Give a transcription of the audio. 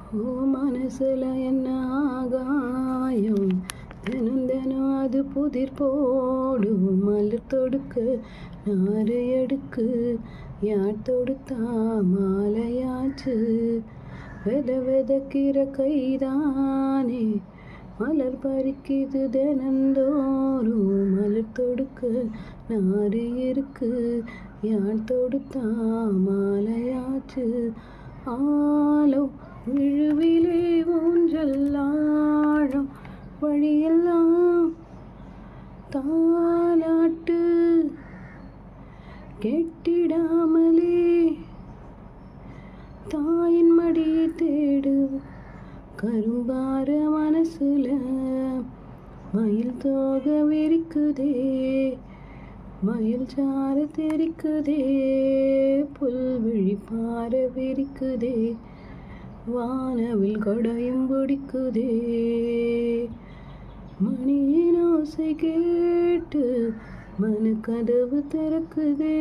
ஓ மனசுல என்ன ஆகாயம், தினம் தினம் அது புதிர் போடும். மலர் தொடுக்க நாறு எடுக்கு, யார் தொடுத்தா மாலையாச்சு. விதைக்கிற கைதானே மலர் பறிக்குது தினந்தோறும். மலர் தொடுக்க நாறு இருக்கு, யார் தொடுத்தா மாலையாச்சு. ஆழம் விழுவிலே ஊஞ்சல் ஆழம், வழியெல்லாம் தாலாட்டு. கெட்டிடாமலே தாயின் மடியை தேடு, கரும்பார மனசுல மயில் தோக விரிக்குதே. மயில் சார தெரிக்குதே, புல்விழி பார விரிக்குதே. வானவில் கொடையும் பிடிக்குதே. மணியின் ஓசை கேட்டு மனு கதவு திறக்குதே.